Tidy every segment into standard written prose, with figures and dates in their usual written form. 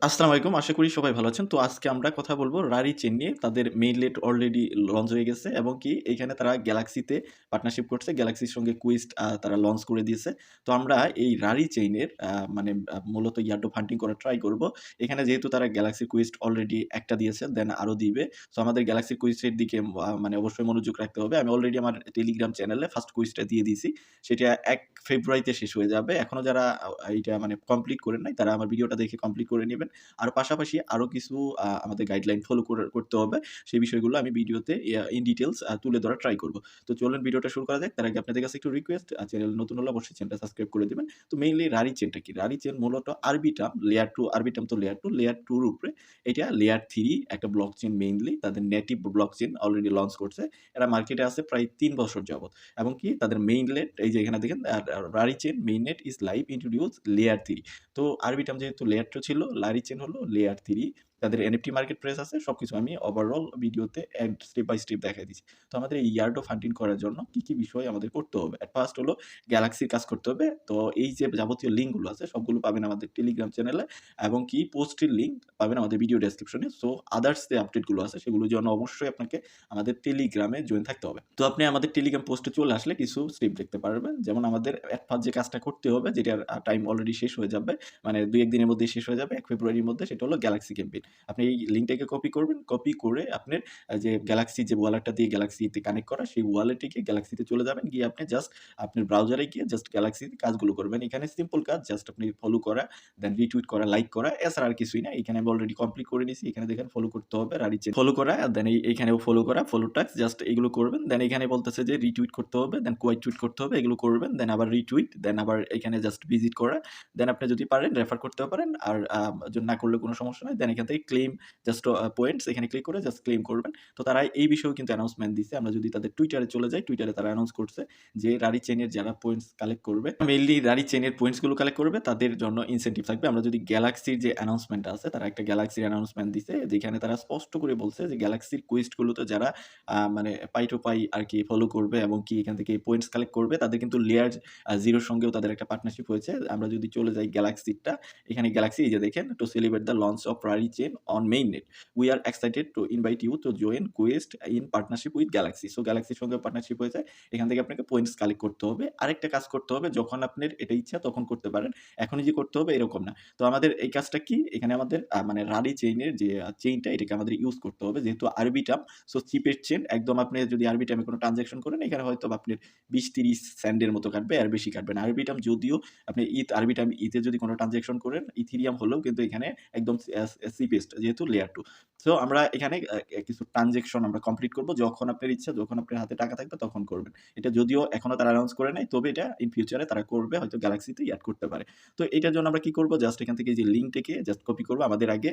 আসসালামু আলাইকুম। আশা করি সবাই ভালো আছেন। তো আজকে আমরা কথা বলব রারি চেইন নিয়ে। তাদের মেইনলেট অলরেডি লঞ্চ হয়ে গেছে এবং কি এখানে তারা গ্যালাক্সিতে পার্টনারশিপ করছে। গ্যালাক্সির সঙ্গে কুইস্ট তারা লঞ্চ করে দিয়েছে। তো আমরা এই রারি চেইনের মানে মূলত এয়ারড্রপ হান্টিং করার ট্রাই করব। এখানে যেহেতু তারা গ্যালাক্সি কুইস্ট অলরেডি একটা দিয়েছে, দেন আরও দিবে। সো আমাদের গ্যালাক্সি কুইস্টের দিকে মানে অবশ্যই মনোযোগ রাখতে হবে। আমি অলরেডি আমার টেলিগ্রাম চ্যানেলে ফার্স্ট কুইজটা দিয়ে দিয়েছি। সেটা ১ ফেব্রুয়ারিতে শেষ হয়ে যাবে। এখনো যারা এইটা মানে কমপ্লিট করেন নাই, তারা আমার ভিডিওটা দেখে কমপ্লিট করে নিবেন। আর পাশাপাশি আরো কিছু আমাদের গাইডলাইন ফলো করতে হবে। সেই বিষয়গুলো আমি ভিডিওতে ইন ডিটেইলস তুলে ধরার ট্রাই করব। তো চলুন ভিডিওটা শুরু করা যাক। তার আগে আপনাদের কাছে একটু রিকোয়েস্ট, চ্যানেল নতুন হলে অবশ্যই চ্যানেলটা সাবস্ক্রাইব করে দিবেন। তো মেইনলি রারি চেইনটা কি? রারি চেইন মূলত আরবিটাম লেয়ার 2, আরবিটাম তো লেয়ার 2, লেয়ার 2 এর উপরে এটা লেয়ার 3 একটা ব্লকচেইন, মেইনলি তাদের নেটিভ ব্লকচেইন অলরেডি লঞ্চ করছে। এরা মার্কেটে আছে প্রায় ৩ বছর যাবত। এবং কি তাদের মেইনলেট এই যে এখানে দেখেন, Rari chain mainnet is live introduce layer 3। তো আরবিটাম যেহেতু লেয়ার 2 ছিল, রারি চেইন হলো লেয়ার 3। তাদের এনএফটি মার্কেট প্লেস আছে। সবকিছু আমি ওভারঅল ভিডিওতে স্টেপ বাই স্টেপ দেখাই দিচ্ছি। তো আমাদের এই ইয়ারড্রপ ফান্ডিং করার জন্য কি বিষয় আমাদের করতে হবে? এট ফার্স্ট হলো গ্যালাক্সির কাজ করতে হবে। তো এই যে যাবতীয় লিঙ্কগুলো আছে সবগুলো পাবেন আমাদের টেলিগ্রাম চ্যানেলে, এবং কি পোস্টের লিঙ্ক পাবেন আমাদের ভিডিও ডেসক্রিপশনে। সো আদার্স যে আপডেটগুলো আছে সেগুলোর জন্য অবশ্যই আপনাকে আমাদের টেলিগ্রামে জয়েন থাকতে হবে। তো আপনি আমাদের টেলিগ্রাম পোস্টে চলে আসলে কিছু স্টেপ দেখতে পারবেন। যেমন আমাদের এট ফার্স্ট যে কাজটা করতে হবে, যেটার টাইম অলরেডি শেষ হয়ে যাবে, মানে ২-১ দিনের মধ্যেই শেষ হয়ে যাবে, ১ ফেব্রুয়ারির মধ্যে, সেটা হলো গ্যালাক্সি ক্যাম্পেইন। আপনি এই লিঙ্কটাকে কপি করবেন। কপি করে আপনার যে গ্যালাক্সি যে ওয়ালেটটা দিয়ে গ্যালাক্সিতে কানেক্ট করা, সেই ওয়ালেটে গিয়ে গ্যালাক্সিতে চলে যাবেন। গিয়ে আপনি জাস্ট আপনার ব্রাউজারে গিয়ে জাস্ট গ্যালাক্সিতে কাজগুলো করবেন। এখানে সিম্পল কাজ, জাস্ট আপনি ফলো করা, দেন রিটুইট করা, লাইক করা, এছাড়া আর কিছুই না। এখানে আমি অলরেডি কমপ্লিট করে নিয়েছি। এখানে দেখেন ফলো করতে হবে, রারি চেইন ফলো করা, দেন এইখানেও ফলো করা, ফলো টাস্ক, জাস্ট এগুলো করবেন। দেন এখানে বলতেছে যে রিটুইট করতে হবে, দেন কোয়াইট টুইট করতে হবে, এগুলো করবেন। দেন আবার রিটুইট, দেন আবার এখানে জাস্ট ভিজিট করা, দেন আপনি যদি পারেন রেফার করতেও পারেন, আর না করলে কোনো সমস্যা নাই। দেন এখান থেকে ক্লেম জাস্ট পয়েন্টস, এখানে ক্লিক করে জাস্ট ক্লেম করবেন। তো তারা এই বিষয়েও কিন্তু অ্যানাউন্সমেন্ট দিচ্ছে। আমরা যদি তাদের টুইটারে চলে যাই, টুইটারে তারা অ্যানাউন্স করছে যে রারি চেইনের যারা পয়েন্টস কালেক্ট করবে, মেইনলি রারি চেইনের পয়েন্টসগুলো কালেক্ট করবে, তাদের জন্য ইনসেনটিভ থাকবে। আমরা যদি গ্যালাক্সির যে অ্যানাউন্সমেন্ট আছে, তারা একটা গ্যালাক্সির অ্যানাউন্সমেন্ট দিছে, যেখানে তারা স্পষ্ট করে বলছে যে গ্যালাক্সির কুইস্টগুলোতে যারা মানে পাই টু পাই আর কি ফলো করবে এবং কি এখান থেকে পয়েন্টস কালেক্ট করবে, তাদের কিন্তু লেয়ার 0 এর সঙ্গেও তাদের একটা পার্টনারশিপ হয়েছে। আমরা যদি চলে যাই গ্যালাক্সিটা, এখানে গ্যালাক্সি এই যে দেখেন, to celebrate the launch of Rari chain on mainnet, we are excited to invite you to join quest in partnership with Galaxy. সো গ্যালাক্সির সঙ্গে পার্টনারশিপ হয়েছে। এখান থেকে আপনাকে পয়েন্টস কালেক্ট করতে হবে। আরেকটা কাজ করতে হবে, যখন আপনার এটা ইচ্ছা তখন করতে পারেন, এখনই যে করতে হবে এরকম না। তো আমাদের এই কাজটা কি, এখানে আমাদের মানে রারি চেইনের যে চেইনটা, এটাকে আমাদের ইউজ করতে হবে। যেহেতু আরবিটাম, সো চিপেস্ট চেইন একদম। আপনি যদি আরবিটামে কোনো ট্রানজাকশন করেন, এখানে হয়তো আপনার ২০-৩০ সেন্টের মতো কাটবে, আর বেশি কাটবে না। আরবিটাম যদিও আপনি আরবিটাম ইথে যদি কোনো ট্রানজাকশন করেন, ইথেরিয়াম হলেও কিন্তু এখানে একদম চিপেস্ট, যেহেতু লেয়ার 2। সো আমরা এখানে কিছু ট্রানজাকশন আমরা কমপ্লিট করব, যখন আপনার ইচ্ছা, যখন আপনার হাতে টাকা থাকবে তখন করবেন। এটা যদিও এখনো তারা অ্যানাউন্স করে নাই, তবে এটা ইন ফিউচারে তারা করবে, হয়তো গ্যালাক্সিতেই এড করতে পারে। তো এটার জন্য আমরা কি করব, জাস্ট এখান থেকে যে লিঙ্কটাকে জাস্ট কপি করব। আমাদের আগে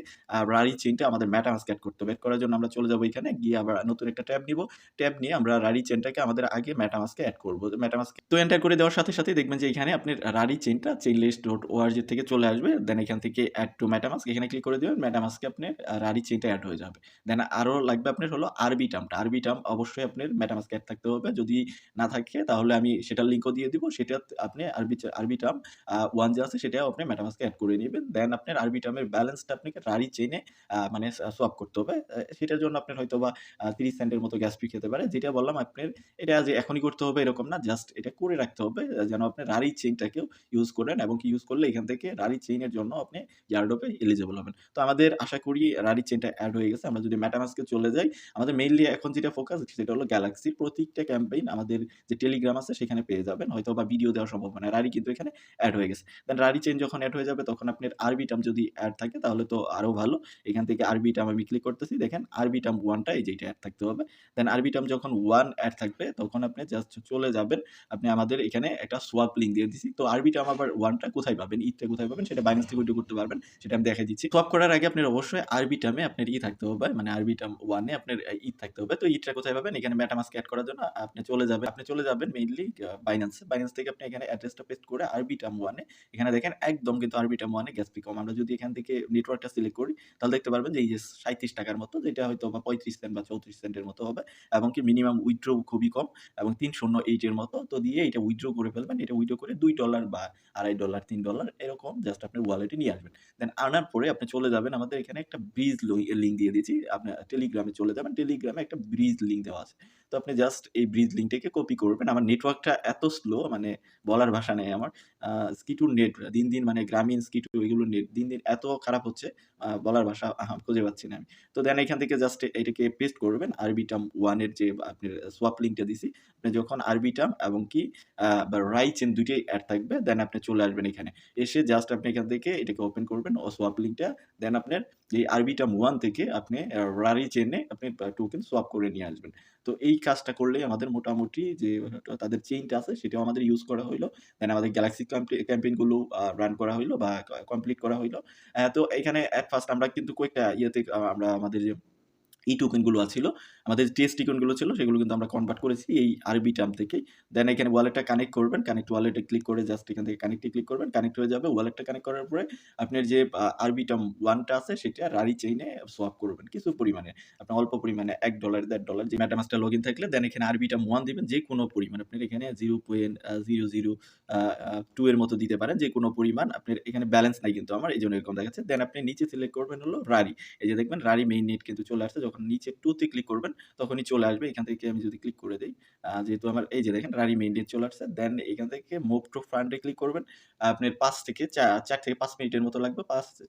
রারি চেইনটা আমাদের মেটামাস্ক এড করতে হবে। এড করার জন্য আমরা চলে যাব এখানে, গিয়ে আবার নতুন একটা ট্যাব নিব। ট্যাব নিয়ে আমরা রারি চেইনটাকে আমাদের আগে মেটামাস্কে এড করব। মেটামাস্কে তো এন্টার করে দেওয়ার সাথে সাথেই দেখবেন যে এখানে আপনার রারি চেইনটা chainlist.org থেকে চলে আসবে। দেন এখান থেকে অ্যাড টু মেটামাস্ক, এখানে ক্লিক করে দিবেন। মেটামাস্কে আপনার রারি চেইনটা এড হয়ে যাবে। দেন আরও লাগবে আপনার হলো আরবিটামটা। আরবিটাম অবশ্যই আপনার মেটামাস্কে এড থাকতে হবে। যদি না থাকে তাহলে আমি সেটার লিঙ্কও দিয়ে দিব। সেটা আপনি আরবিটাম 1 যে আছে সেটাও আপনি মেটামাস্কে এড করে নিবেন। দেন আপনার আরবিটামের ব্যালেন্সটা আপনাকে রারি চেইনে মানে সোয়াপ করতে হবে। সেটার জন্য আপনার হয়তোবা ৩০ সেন্টের মতো গ্যাস ফি খেতে পারে। যেটা বললাম আপনার, এটা যে এখনই করতে হবে এরকম না, জাস্ট এটা করে রাখতে হবে যেন আপনি রারি চেইনটাকেও ইউজ করেন, এবং কি ইউজ করলে এখান থেকে রারি চেইনের জন্য আপনি এয়ারড্রপে এলিজিবল হবেন। তো আমাদের আশা করি রারি চেইনটা এড হয়ে গেছে। আমরা যদি মেটামাস্কে চলে যাই, আমাদের মেইনলি এখন যেটা ফোকাস সেটা হলো গ্যালাক্সির প্রত্যেকটা ক্যাম্পেইন আমাদের যে টেলিগ্রাম আছে সেখানে পেয়ে যাবেন। হয়তোবা ভিডিও দেওয়া সম্ভব হয় না। রারি কিন্তু এখানে এড হয়ে গেছে। দেন রারি চেইন যখন এড হয়ে যাবে, তখন আপনার আরবিটাম যদি এড থাকে তাহলে তো আরও ভালো। এখান থেকে আরবিটাম আমি ক্লিক করতেছি, দেখেন আরবিটাম 1 টা এই যে এটা এড থাকতে হবে। দেন আরবিটাম যখন 1 এড থাকবে, তখন আপনি জাস্ট চলে যাবেন। আপনি আমাদের এখানে একটা সোয়াপ লিঙ্ক দিয়ে দিছি। তো আরবিটাম আবার 1 টা কোথায় পাবেন, ইথটা কোথায় পাবেন, সেটা বাইন্যান্স থেকে উইথড্র করতে পারবেন, সেটা আমি দেখাই দিচ্ছি। সোয়াপ করার আগে আপনার অবশ্যই আরবিটামে আপনার থাকতে হবে, মানে আরবিটাম 1 এ আপনার ইথ থাকতে হবে। তো ইথটা কোথায় পাবেন? এখানে মেটামাস্ক এড করার জন্য আপনি চলে যাবেন মেইনলি বাইন্যান্স। বাইন্যান্স থেকে আপনি এখানে অ্যাড্রেসটা পেস্ট করে আরবিটাম 1 এ এখানে দেখেন একদম কিন্তু আরবিটাম 1 এ গ্যাস ফি কম। আমরা যদি এখান থেকে নেটওয়ার্কটা সিলেক্ট করি তাহলে দেখতে পারবেন যে এই যে ৳৩৭ র মতো, যেটা হয়তোবা ৩৫ সেন্ট বা ৩৪ সেন্টের মতো হবে এবং কি মিনিমাম উইথড্র খুবই কম এবং ৩০৮ এর মতো। তো দিয়ে এটা উইথড্র করে ফেলবেন। এটা উইথড্র করে $2 বা $২.৫ $৩ এরকম জাস্ট আপনার ওয়ালেটে নিয়ে আসবেন। দেন আনার পরে আপনি চলে যাবেন, আমাদের এখানে একটা ব্রিজ লিংক দিয়ে দিয়েছি। আপনার টেলিগ্রামে চলে যাবেন। টেলিগ্রামে একটা ব্রিজ লিংক দেওয়া আছে। তো আপনি জাস্ট এই ব্রিজ লিংকটাকে কপি করবেন। আমার নেটওয়ার্কটা এত স্লো, মানে বলার ভাষা নেই আমার। স্কিটুর নেট দিন মানে গ্রামীণ স্কিটু এগুলোর নেট দিন এত খারাপ হচ্ছে, বলার ভাষা খুঁজে পাচ্ছি না আমি। তো দেন এখান থেকে জাস্ট এটাকে পেস্ট করবেন। আরবিটাম 1 এর যে আপনার সোয়াপ লিংকটা দিছি। আপনি যখন আরবিটাম এবং কি বা রাই চেইন ২ টাই এড থাকবে, দেন আপনি চলে আসবেন এখানে। এসে জাস্ট আপনি এখান থেকে এটাকে ওপেন করবেন সোয়াপ লিংকটা। দেন আপনার এই আরবিটাম 1 থেকে আপনি রারি চেইনে আপনি টোকেন সোয়াপ করে নিয়ে আসবেন। তো এই কাজটা করলেই আমাদের মোটামুটি যে তাদের চেইনটা আছে সেটাও আমাদের ইউজ করা হইলো। দেন আমাদের গ্যালাক্সি ক্যাম্পেইন গুলো রান করা হইলো বা কমপ্লিট করা হইলো। তো এখানে এট ফার্স্ট আমরা কিন্তু কয়েকটা ইয়েতে আমরা আমাদের যে টোকেন গুলো ছিল, আমাদের টেস্ট টোকেন গুলো ছিল সেগুলো কিন্তু আমরা কনভার্ট করেছি এই আরবিটাম থেকেই। দেন এখানে ওয়ালেটটা কানেক্ট করবেন। কানেক্ট ওয়ালেটে ক্লিক করে জাস্ট এখান থেকে কানেক্টে ক্লিক করবেন। কানেক্ট হয়ে যাবে। ওয়ালেটটা কানেক্ট করার পরে আপনার যে আরবিটাম 1 টা আছে সেটা রারি চেইনে সোয়াপ করবেন কিছু পরিমাণে। আপনার অল্প পরিমাণে $১ $১.৫ যে মেটামাস্কটা লগইন থাকলে দেন এখানে আরবিটাম 1 দিবেন যেকোনো পরিমাণ। আপনার এখানে 0.00 এর মতো দিতে পারেন। যেকোনো পরিমাণ। আপনার এখানে ব্যালেন্স নাই কিন্তু আমার, এজন্য এরকম দেখাচ্ছে। দেন আপনি নিচে সিলেক্ট করবেন হলো রারি। এই যে দেখবেন রারি মেইননেট কিন্তু চলে আসছে। যখন নিচে 2 তে ক্লিক করবেন তখনই চলে আসবে। এখান থেকে আমি যদি ক্লিক করে দেই, যেহেতু আমার এই যে দেখেন রারি মেইননেট চলে আসছে। দেন এখান থেকে move to fund A click করবেন। আপনার ৫ থেকে ৪ থেকে ৫ মিনিটের মতো লাগবে।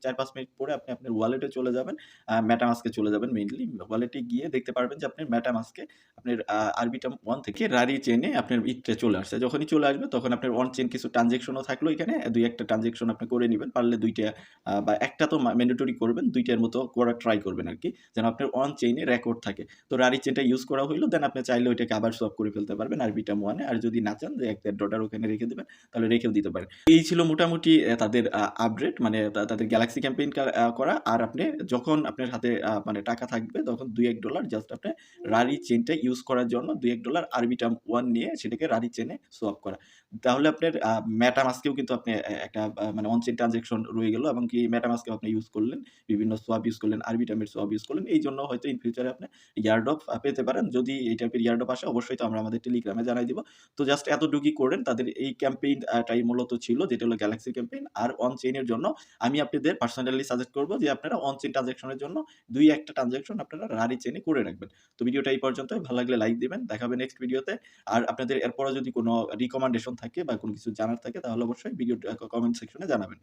৪-৫ মিনিট পরে আপনি আপনার ওয়ালেটে চলে যাবেন। মেটামাস্কে চলে যাবেন মেইনলি। ওয়ালেটে গিয়ে দেখতে পারবেন যে আপনার মেটামাস্কে আপনার আরবিটাম 1 থেকে রারি চেইনে আপনার ইথটা চলে আসছে। যখনই চলে আসবে তখন আপনার অন চেইন কিছু ট্রান্সেকশনও থাকলো এখানে। ২-১ টা ট্রান্সেকশন আপনি করে নিবেন। পারলে ২ টা বা একটা তো ম্যান্ডেটরি করবেন। ২ টার মতো করার ট্রাই করবেন আরকি। যেন আপনার অন চেইনে রেকর্ড থাকে। তো রারি চেইনটা ইউজ করা হইলো। দেন আপনি চাইলে ওইটাকে আবার সোয়াপ করে ফেলতে পারবেন আরবিটাম 1 এ। আর যদি না চান যে $১-১.৫ ওখানে রেখে দিবেন, তাহলে রেখেও দিতে পারেন। এই ছিল মোটামুটি তাদের আপডেট, মানে তাদের গ্যালাক্সি ক্যাম্পেইন করা। আর আপনি যখন আপনার হাতে মানে টাকা থাকবে তখন $২-১ জাস্ট আপনি রারি চেইনটা ইউজ করার জন্য $২-১ আরবিটাম 1 নিয়ে সেটাকে রারি চেইনে সোয়াপ করা। তাহলে আপনার মেটামাস্কেও কিন্তু আপনি একটা মানে অন চেইন ট্রান্সেকশন রয়ে গেল এবং কি মেটামাস্কেও আপনি ইউজ করলেন। বিভিন্ন সোয়াপ ইউজ করলেন, আরবিটামের সোয়াপ ইউজ করলেন। এইজন্য হয়তো ইন ফিউচারে আপনি এয়ারড্রপ পেতে পারেন। যদি এই টাইপের এয়ারড্রপ আসে অবশ্যই তো আমরা আমাদের টেলিগ্রামে জানাই দিব। তো জাস্ট এতটুকুই করেন। তাদের এই ক্যাম্পেইন টাই মূলত ছিল, যেটা হলো গ্যালাক্সি ক্যাম্পেইন। আর অন চেইন এর জন্য আমি আপনাদের পার্সোনালি সাজেস্ট করব যে আপনারা অন চেইন ট্রান্সেকশন এর জন্য ২-১ টা ট্রান্সেকশন আপনারা রারি চেইনে করে রাখবেন। তো ভিডিওটা এই পর্যন্তই। ভালো লাগলে লাইক দিবেন। দেখা হবে নেক্সট ভিডিওতে। আর আপনাদের এরপরও যদি কোনো রিকমেন্ডেশন থাকে বা কোনো কিছু জানার থাকে তাহলে অবশ্যই ভিডিও কমেন্ট সেকশনে জানাবেন।